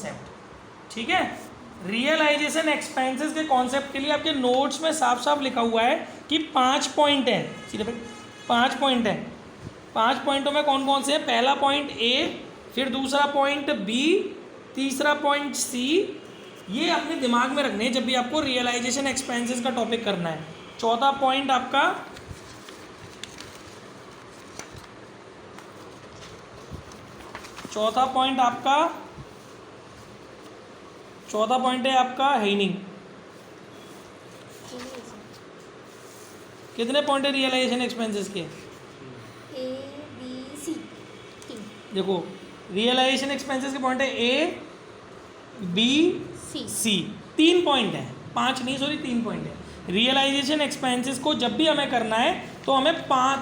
Concept. ठीक है, realisation expenses के कॉन्सेप्ट के लिए आपके नोट्स में साफ साफ लिखा हुआ है कि 5 पॉइंट है, सीधे पे 5 पॉइंट है। 5 पॉइंटों में कौन कौन से हैं? पहला पॉइंट ए, फिर दूसरा पॉइंट बी, तीसरा पॉइंट सी। ये अपने दिमाग में रखने हैं जब भी आपको रियलाइजेशन एक्सपेंसेस का टॉपिक करना है। चौथा पॉइंट आपका चौथा पॉइंट है आपका है ही नहीं। कितने पॉइंट है रियलाइजेशन एक्सपेंसेस के? A B C 3 देखो, रियलाइजेशन एक्सपेंसेस के पॉइंट है ए बी सी, 3 पॉइंट है, 5 नहीं, सॉरी 3 पॉइंट है। रियलाइजेशन एक्सपेंसेस को जब भी हमें करना है तो हमें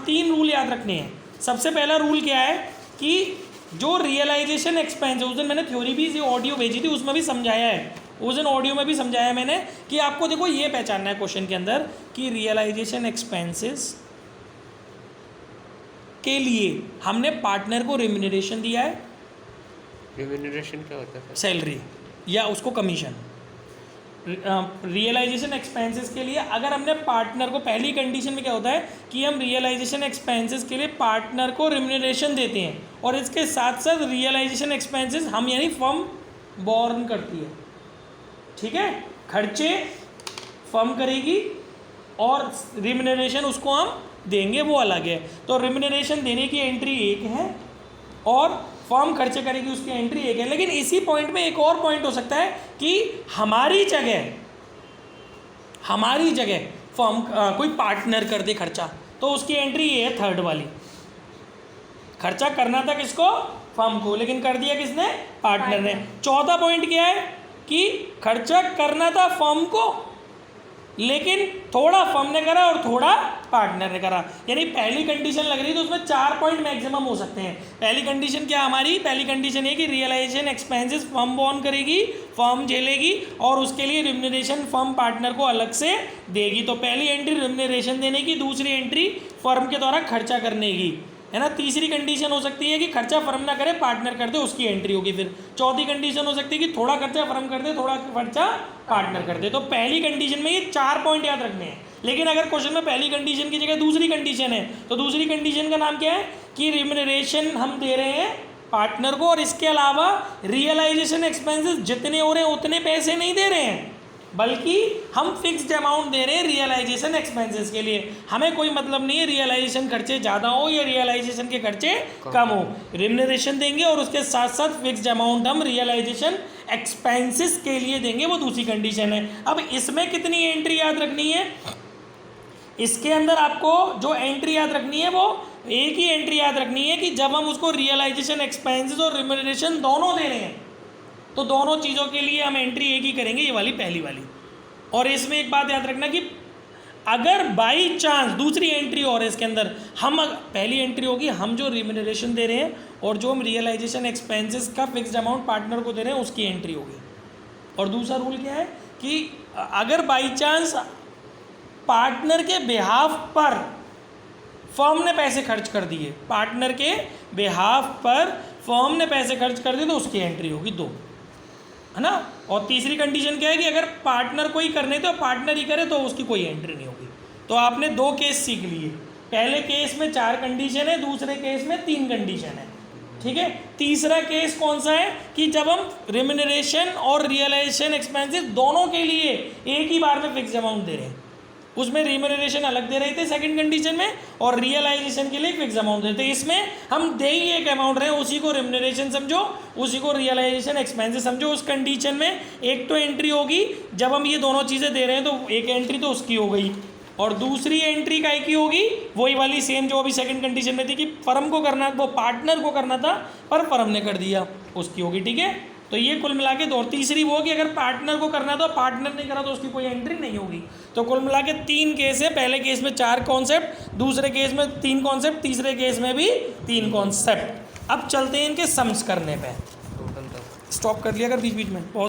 3 रूल याद रखने हैं। सबसे पहला रूल क्या है कि जो रियलाइजेशन एक्सपेंस है, उस दिन मैंने थ्योरी भी इसी ऑडियो भेजी थी, उसमें भी समझाया है, उस दिन ऑडियो में भी समझाया मैंने कि आपको देखो ये पहचानना है क्वेश्चन के अंदर कि रियलाइजेशन एक्सपेंसेस के लिए हमने पार्टनर को रेम्यूनरेशन दिया है। रेम्यूनरेशन क्या होता है? सैलरी या उसको कमीशन। रियलाइजेशन एक्सपेंसेस के लिए अगर हमने पार्टनर को, पहली कंडीशन में क्या होता है कि हम रियलाइजेशन एक्सपेंसेस के लिए पार्टनर को रेम्यूनरेशन देते हैं, और इसके साथ साथ रियलाइजेशन एक्सपेंसेस हम यानी फर्म बॉर्न करती है। ठीक है, खर्चे फर्म करेगी और रेम्यूनरेशन उसको हम देंगे, वो अलग है। तो रेम्यूनरेशन देने की एंट्री एक है और फर्म खर्चे करेगी उसकी एंट्री एक है। लेकिन इसी पॉइंट में एक और पॉइंट हो सकता है कि हमारी जगह फर्म कोई पार्टनर कर दे खर्चा, तो उसकी एंट्री ये है थर्ड वाली। खर्चा करना था किसको? फर्म को, लेकिन कर दिया किसने? पार्टनर ने। चौथा पॉइंट क्या है कि खर्चा करना था फर्म को, लेकिन थोड़ा फर्म ने करा और थोड़ा पार्टनर ने करा। यानी पहली कंडीशन लग रही है तो उसमें 4 पॉइंट मैक्सिमम हो सकते हैं। पहली कंडीशन क्या हमारी? पहली कंडीशन ये कि रियलाइजेशन एक्सपेंसेस फर्म बॉर्न करेगी, फर्म झेलेगी, और उसके लिए रेम्यूनरेशन फर्म पार्टनर को अलग से देगी। तो पहली एंट्री रेम्यूनरेशन देने की, दूसरी एंट्री फर्म के द्वारा खर्चा करने की, है ना। तीसरी कंडीशन हो सकती है कि खर्चा फर्म ना करे, पार्टनर कर दे, उसकी एंट्री होगी। फिर चौथी कंडीशन हो सकती है कि थोड़ा खर्चा फर्म कर दे, थोड़ा खर्चा पार्टनर कर दे। तो पहली कंडीशन में ये 4 पॉइंट याद रखने हैं। लेकिन अगर क्वेश्चन में पहली कंडीशन की जगह दूसरी कंडीशन है, तो दूसरी कंडीशन का नाम क्या है कि रेम्यूनरेशन हम दे रहे हैं पार्टनर को, और इसके अलावा रियलाइजेशन एक्सपेंसेस जितने हो रहे हैं उतने पैसे नहीं दे रहे हैं, बल्कि हम फिक्स्ड अमाउंट दे रहे हैं रियलाइजेशन एक्सपेंसेस के लिए। हमें कोई मतलब नहीं है रियलाइजेशन खर्चे ज़्यादा हो या रियलाइजेशन के खर्चे कम हो, रेम्यूनरेशन देंगे और उसके साथ साथ फिक्स्ड अमाउंट हम रियलाइजेशन एक्सपेंसेस के लिए देंगे, वो दूसरी कंडीशन है। अब इसमें कितनी एंट्री याद रखनी है? इसके अंदर आपको जो एंट्री याद रखनी है वो एक ही एंट्री याद रखनी है कि जब हम उसको रियलाइजेशन एक्सपेंसेस और रेम्यूनरेशन दोनों दे रहे हैं तो दोनों चीज़ों के लिए हम एंट्री एक ही करेंगे, ये वाली पहली वाली। और इसमें एक बात याद रखना कि अगर बाई चांस दूसरी एंट्री और इसके अंदर हम, पहली एंट्री होगी हम जो रिम्यूनरेशन दे रहे हैं और जो हम रियलाइजेशन एक्सपेंसेस का फिक्स्ड अमाउंट पार्टनर को दे रहे हैं उसकी एंट्री होगी। और दूसरा रूल क्या है कि अगर बाई चांस पार्टनर के बिहाफ पर फर्म ने पैसे खर्च कर दिए, पार्टनर के बिहाफ पर फर्म ने पैसे खर्च कर दिए, तो उसकी एंट्री होगी 2, है ना। और तीसरी कंडीशन क्या है कि अगर पार्टनर कोई करने तो पार्टनर ही करे तो उसकी कोई एंट्री नहीं होगी। तो आपने 2 केस सीख लिए। पहले केस में 4 कंडीशन है, दूसरे केस में 3 कंडीशन है। ठीक है, तीसरा केस कौन सा है कि जब हम रेम्यूनरेशन और रियलाइजेशन एक्सपेंसेस दोनों के लिए एक ही बार में फिक्स अमाउंट दे रहे हैं। उसमें रिम्यूनरेशन अलग दे रहे थे सेकंड कंडीशन में, और रियलाइजेशन के लिए फिक्स अमाउंट देते हैं। इसमें हम दे ही एक अमाउंट रहे, उसी को रेम्यूनरेशन समझो, उसी को रियलाइजेशन एक्सपेंसेस समझो। उस कंडीशन में एक तो एंट्री होगी जब हम ये दोनों चीज़ें दे रहे हैं, तो एक एंट्री तो उसकी हो गई, और दूसरी एंट्री काय की होगी? वही वाली सेम जो अभी सेकंड कंडीशन में थी कि फर्म को करना, वो पार्टनर को करना था पर फर्म ने कर दिया, उसकी होगी। ठीक है, तो ये कुल मिला के 2। तीसरी वो कि अगर पार्टनर को करना तो पार्टनर नहीं करा तो उसकी कोई एंट्री नहीं होगी। तो कुल मिला के 3 केस है। पहले केस में 4 कॉन्सेप्ट, दूसरे केस में 3 कॉन्सेप्ट, तीसरे केस में भी 3 कॉन्सेप्ट। अब चलते हैं इनके सम्स करने पे। स्टॉप कर लिया अगर बीच बीच में बहुत